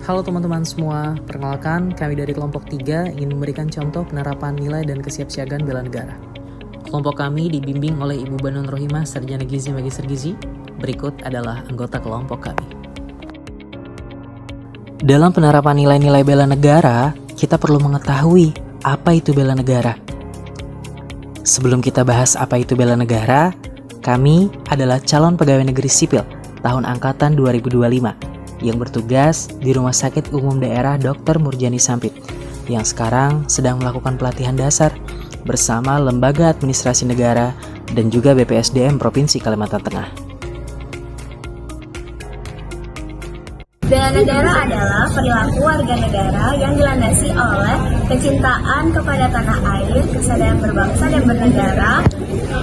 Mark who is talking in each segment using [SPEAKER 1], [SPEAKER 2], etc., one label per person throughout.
[SPEAKER 1] Halo teman-teman semua, perkenalkan kami dari kelompok 3 ingin memberikan contoh penerapan nilai dan kesiapsiagaan bela negara. Kelompok kami dibimbing oleh Ibu Banun Rohimah, Sarjana Gizi Magister Gizi. Berikut adalah anggota kelompok kami. Dalam penerapan nilai-nilai bela negara, kita perlu mengetahui apa itu bela negara. Sebelum kita bahas apa itu bela negara, kami adalah calon pegawai negeri sipil tahun angkatan 2025 yang bertugas di Rumah Sakit Umum Daerah Dr. Murjani Sampit yang sekarang sedang melakukan pelatihan dasar bersama Lembaga Administrasi Negara dan juga BPSDM Provinsi Kalimantan Tengah.
[SPEAKER 2] Bela negara adalah perilaku warga negara yang dilandasi oleh kecintaan kepada tanah air, kesadaran berbangsa dan bernegara,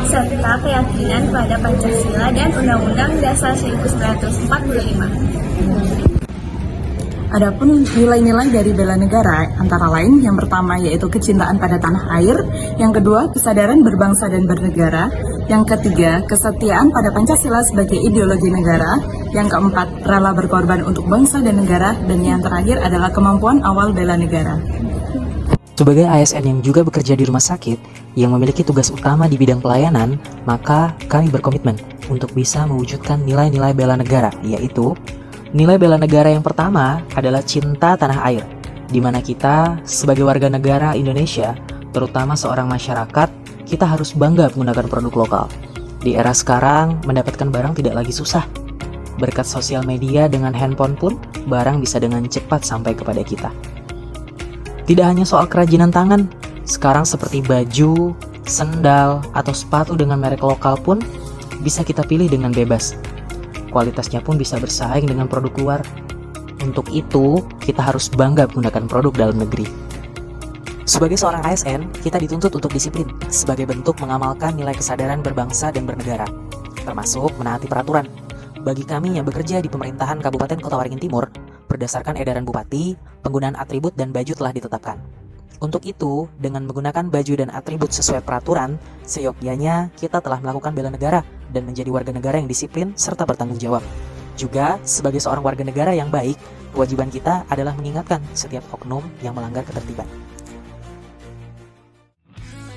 [SPEAKER 2] serta keyakinan pada Pancasila dan Undang-Undang Dasar 1945.
[SPEAKER 3] Adapun nilai-nilai dari bela negara antara lain yang pertama yaitu kecintaan pada tanah air, yang kedua kesadaran berbangsa dan bernegara, yang ketiga kesetiaan pada Pancasila sebagai ideologi negara, yang keempat rela berkorban untuk bangsa dan negara, dan yang terakhir adalah kemampuan awal bela negara.
[SPEAKER 1] Sebagai ASN yang juga bekerja di rumah sakit yang memiliki tugas utama di bidang pelayanan, maka kami berkomitmen untuk bisa mewujudkan nilai-nilai bela negara, yaitu nilai bela negara yang pertama adalah cinta tanah air, di mana kita sebagai warga negara Indonesia, terutama seorang masyarakat, kita harus bangga menggunakan produk lokal. Di era sekarang, mendapatkan barang tidak lagi susah. Berkat sosial media dengan handphone pun, barang bisa dengan cepat sampai kepada kita. Tidak hanya soal kerajinan tangan, sekarang seperti baju, sendal, atau sepatu dengan merek lokal pun bisa kita pilih dengan bebas. Kualitasnya pun bisa bersaing dengan produk luar. Untuk itu, kita harus bangga menggunakan produk dalam negeri. Sebagai seorang ASN, kita dituntut untuk disiplin sebagai bentuk mengamalkan nilai kesadaran berbangsa dan bernegara, termasuk menaati peraturan. Bagi kami yang bekerja di pemerintahan Kabupaten Kota Waringin Timur, berdasarkan edaran Bupati, penggunaan atribut dan baju telah ditetapkan. Untuk itu, dengan menggunakan baju dan atribut sesuai peraturan, seyogyanya kita telah melakukan bela negara dan menjadi warga negara yang disiplin serta bertanggung jawab. Juga, sebagai seorang warga negara yang baik, kewajiban kita adalah mengingatkan setiap oknum yang melanggar ketertiban.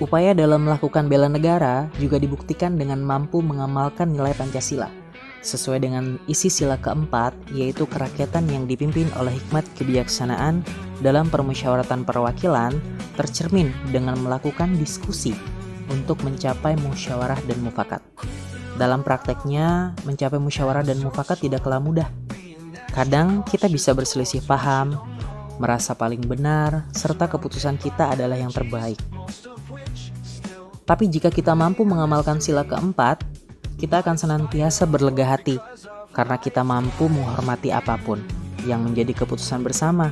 [SPEAKER 1] Upaya dalam melakukan bela negara juga dibuktikan dengan mampu mengamalkan nilai Pancasila, sesuai dengan isi sila keempat, yaitu kerakyatan yang dipimpin oleh hikmat kebijaksanaan dalam permusyawaratan perwakilan tercermin dengan melakukan diskusi untuk mencapai musyawarah dan mufakat. Dalam prakteknya, mencapai musyawarah dan mufakat tidaklah mudah. Kadang kita bisa berselisih paham, merasa paling benar, serta keputusan kita adalah yang terbaik. Tapi jika kita mampu mengamalkan sila keempat, kita akan senantiasa berlega hati karena kita mampu menghormati apapun yang menjadi keputusan bersama.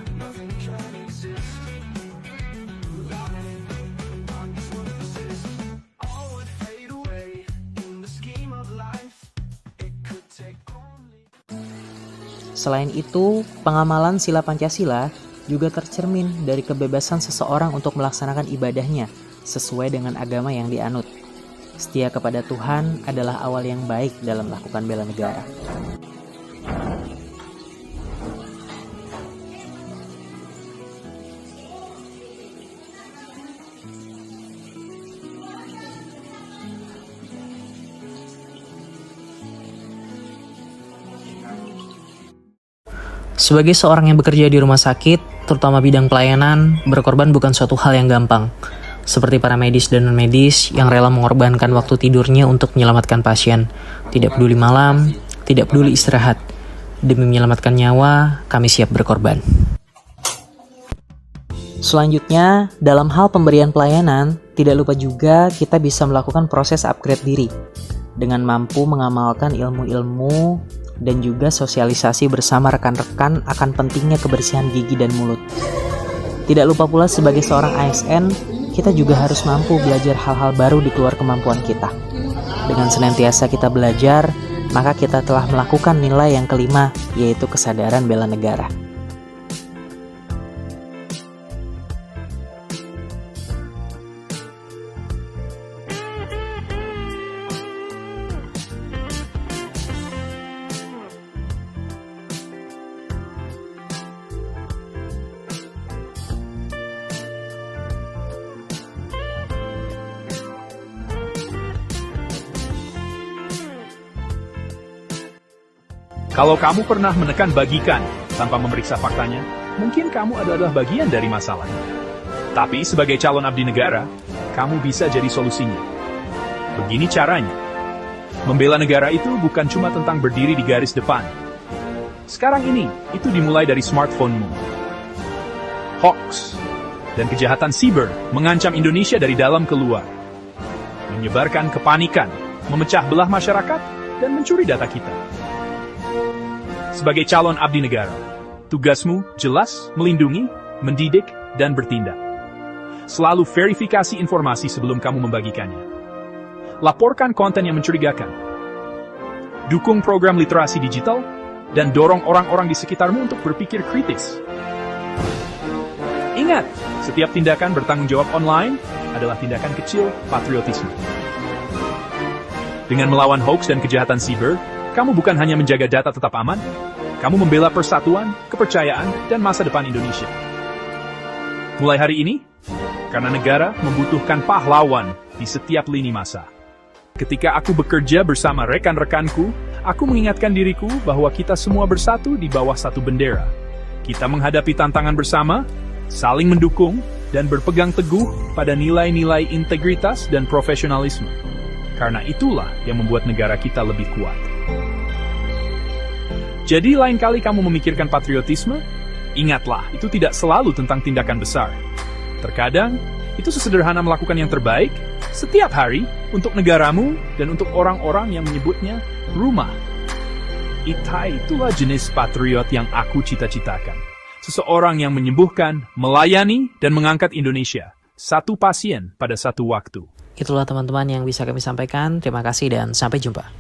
[SPEAKER 1] Selain itu, pengamalan sila Pancasila juga tercermin dari kebebasan seseorang untuk melaksanakan ibadahnya sesuai dengan agama yang dianut. Setia kepada Tuhan adalah awal yang baik dalam melakukan bela negara. Sebagai seorang yang bekerja di rumah sakit, terutama bidang pelayanan, berkorban bukan suatu hal yang gampang. Seperti para medis dan non-medis yang rela mengorbankan waktu tidurnya untuk menyelamatkan pasien. Tidak peduli malam, tidak peduli istirahat. Demi menyelamatkan nyawa, kami siap berkorban. Selanjutnya, dalam hal pemberian pelayanan, tidak lupa juga kita bisa melakukan proses upgrade diri dengan mampu mengamalkan ilmu-ilmu dan juga sosialisasi bersama rekan-rekan akan pentingnya kebersihan gigi dan mulut. Tidak lupa pula sebagai seorang ASN, kita juga harus mampu belajar hal-hal baru di luar kemampuan kita. Dengan senantiasa kita belajar, maka kita telah melakukan nilai yang kelima, yaitu kesadaran bela negara.
[SPEAKER 4] Kalau kamu pernah menekan bagikan tanpa memeriksa faktanya, mungkin kamu adalah bagian dari masalah. Tapi sebagai calon abdi negara, kamu bisa jadi solusinya. Begini caranya. Membela negara itu bukan cuma tentang berdiri di garis depan. Sekarang ini, itu dimulai dari smartphone-mu. Hoax dan kejahatan siber mengancam Indonesia dari dalam ke luar. Menyebarkan kepanikan, memecah belah masyarakat, dan mencuri data kita. Sebagai calon abdi negara, tugasmu jelas melindungi, mendidik, dan bertindak. Selalu verifikasi informasi sebelum kamu membagikannya. Laporkan konten yang mencurigakan. Dukung program literasi digital, dan dorong orang-orang di sekitarmu untuk berpikir kritis. Ingat, setiap tindakan bertanggung jawab online adalah tindakan kecil patriotisme. Dengan melawan hoax dan kejahatan siber, kamu bukan hanya menjaga data tetap aman, kamu membela persatuan, kepercayaan, dan masa depan Indonesia. Mulai hari ini, karena negara membutuhkan pahlawan di setiap lini masa. Ketika aku bekerja bersama rekan-rekanku, aku mengingatkan diriku bahwa kita semua bersatu di bawah satu bendera. Kita menghadapi tantangan bersama, saling mendukung, dan berpegang teguh pada nilai-nilai integritas dan profesionalisme. Karena itulah yang membuat negara kita lebih kuat. Jadi lain kali kamu memikirkan patriotisme, ingatlah itu tidak selalu tentang tindakan besar. Terkadang, itu sesederhana melakukan yang terbaik setiap hari untuk negaramu dan untuk orang-orang yang menyebutnya rumah. Itulah jenis patriot yang aku cita-citakan. Seseorang yang menyembuhkan, melayani, dan mengangkat Indonesia. Satu pasien pada satu waktu.
[SPEAKER 1] Itulah teman-teman yang bisa kami sampaikan. Terima kasih dan sampai jumpa.